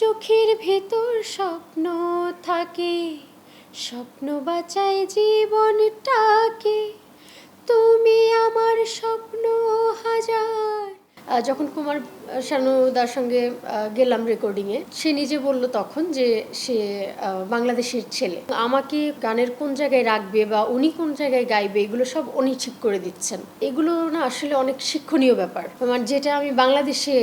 চোখের ভেতর স্বপ্ন থাকে, স্বপ্ন বাঁচায় জীবনটাকে, তুমি আমার স্বপ্ন হাজার। যখন কুমার শানুদার সঙ্গে গেলাম রেকর্ডিংয়ে, সে নিজে বলল তখন যে সে বাংলাদেশের ছেলে। আমাকে গানের কোন জায়গায় রাখবে বা উনি কোন জায়গায় গাইবে এগুলো সব উনি ঠিক করে দিচ্ছেন। এগুলো না আসলে অনেক শিক্ষণীয় ব্যাপার, মানে যেটা আমি বাংলাদেশে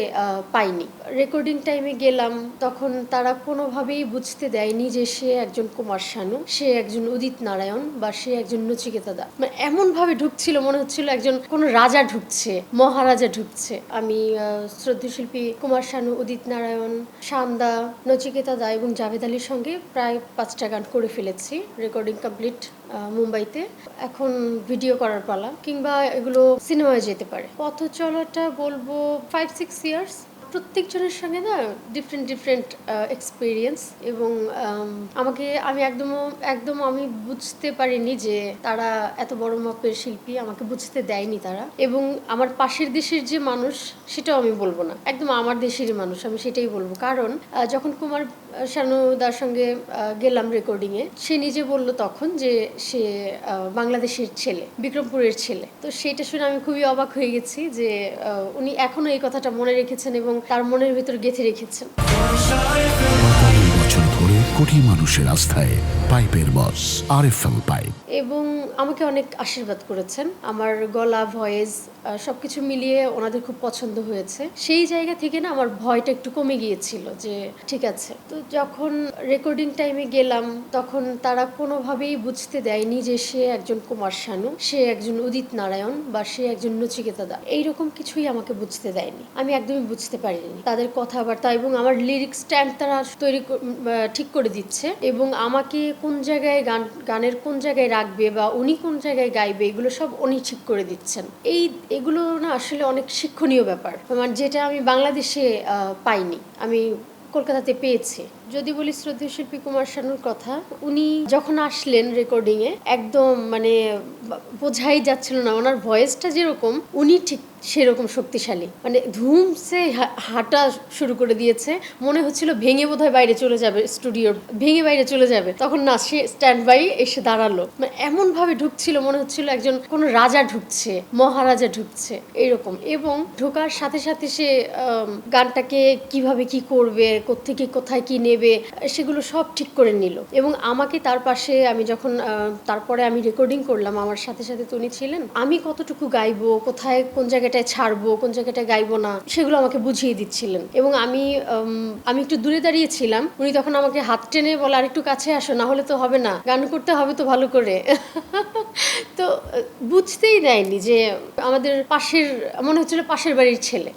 পাইনি। রেকর্ডিং টাইমে গেলাম, তখন তারা কোনোভাবেই বুঝতে দেয়নি যে সে একজন কুমার শানু, সে একজন উদিত নারায়ণ বা সে একজন নচিকেতা দা। মানে এমনভাবে ঢুকছিল, মনে হচ্ছিল একজন কোনো রাজা ঢুকছে, মহারাজা ঢুকছে। আমি শ্রদ্ধেয় শিল্পী কুমার শানু, উদিত নারায়ণ, শানদা, নচিকেতা দা এবং জাভেদ আলীর সঙ্গে প্রায় 5টা গান করে ফেলেছি। রেকর্ডিং কমপ্লিট মুম্বাইতে। এখন ভিডিও করার পালা, কিংবা এগুলো সিনেমায় যেতে পারে। পথ চলাটা বলবো 5-6 ইয়ার্স। প্রত্যেকজনের সঙ্গে না ডিফারেন্ট এক্সপিরিয়েন্স, এবং আমি একদম আমি বুঝতে পারিনি যে তারা এত বড় মাপের শিল্পী, আমাকে বুঝতে দেয়নি তারা। এবং আমার পাশের দেশের যে মানুষ সেটাও আমি বলবো না, একদম আমার দেশেরই মানুষ আমি সেটাই বলবো। কারণ যখন কুমার শানুদার সঙ্গে গেলাম রেকর্ডিংয়ে, সে নিজে বলল তখন যে সে বাংলাদেশের ছেলে, বিক্রমপুরের ছেলে। তো সেটা শুনে আমি খুবই অবাক হয়ে গেছি যে উনি এখনো এই কথাটা মনে রেখেছেন এবং তার মনের ভিতর গেঁথে রেখেছেন। 45 বছর ধরে কোটি মানুষের আস্থায় পাইপের বস আরএফএল পাইপ। এবং আমাকে অনেক আশীর্বাদ করেছেন। আমার গলা, ভয়েস সবকিছু মিলিয়ে ওনাদের খুব পছন্দ হয়েছে। সেই জায়গা থেকে না আমার ভয়টা একটু কমে গিয়েছিল যে ঠিক আছে। তো যখন রেকর্ডিং টাইমে গেলাম, তখন তারা কোনোভাবেই বুঝতে দেয়নি যে সে একজন কুমার শানু, সে একজন উদিত নারায়ণ বা সে একজন নচিকেতা দা। এইরকম কিছুই আমাকে বুঝতে দেয়নি, আমি একদমই বুঝতে পারিনি তাদের কথাবার্তা। এবং আমার লিরিক্স স্ট্যান্ড তারা ঠিক করে দিচ্ছে, এবং আমাকে কোন জায়গায় গানের কোন জায়গায় রাখবে বা উনি কোন জায়গায় গাইবে এগুলো সব উনি ঠিক করে দিচ্ছেন। এগুলো না আসলে অনেক শিক্ষণীয় ব্যাপার, মানে যেটা আমি বাংলাদেশে পাইনি, আমি কলকাতাতে পেয়েছি। যদি বলি শ্রদ্ধেয় শিল্পী কুমার শানুর কথা, উনি যখন আসলেন রেকর্ডিংয়ে, একদম মানে বোঝাই যাচ্ছিল না ওনার ভয়েসটা যেরকম, উনি ঠিক সেরকম শক্তিশালী। মানে ধুমসে হাঁটা শুরু করে দিয়েছে, মনে হচ্ছিল ভেঙে বোধহয় বাইরে চলে যাবে, স্টুডিওর ভেঙে বাইরে চলে যাবে। তখন না, সে স্ট্যান্ড বাই এসে দাঁড়ালো। মানে এমনভাবে ঢুকছিল, মনে হচ্ছিল একজন কোনো রাজা ঢুকছে, মহারাজা ঢুকছে এরকম। এবং ঢোকার সাথে সাথে সে গানটাকে কিভাবে কি করবে, কোত্থেকে কোথায় কি নেবে, সেগুলো সব ঠিক করে নিল। এবং আমাকে তার পাশে, আমি যখন তারপরে আমি রেকর্ডিং করলাম, আমার সাথে সাথে তো উনি ছিলেন। আমি কতটুকু গাইবো, কোথায় কোন জায়গাটায় ছাড়বো, কোন জায়গাটায় গাইবো না, সেগুলো আমাকে বুঝিয়ে দিচ্ছিলেন। এবং আমি একটু দূরে দাঁড়িয়েছিলাম, উনি তখন আমাকে হাত টেনে বলে আর একটু কাছে আসো, না হলে তো হবে না, গান করতে হবে তো ভালো করে। তো বুঝতেই দেয়নি যে আমাদের পাশের, মনে হচ্ছিল পাশের বাড়ির ছেলে।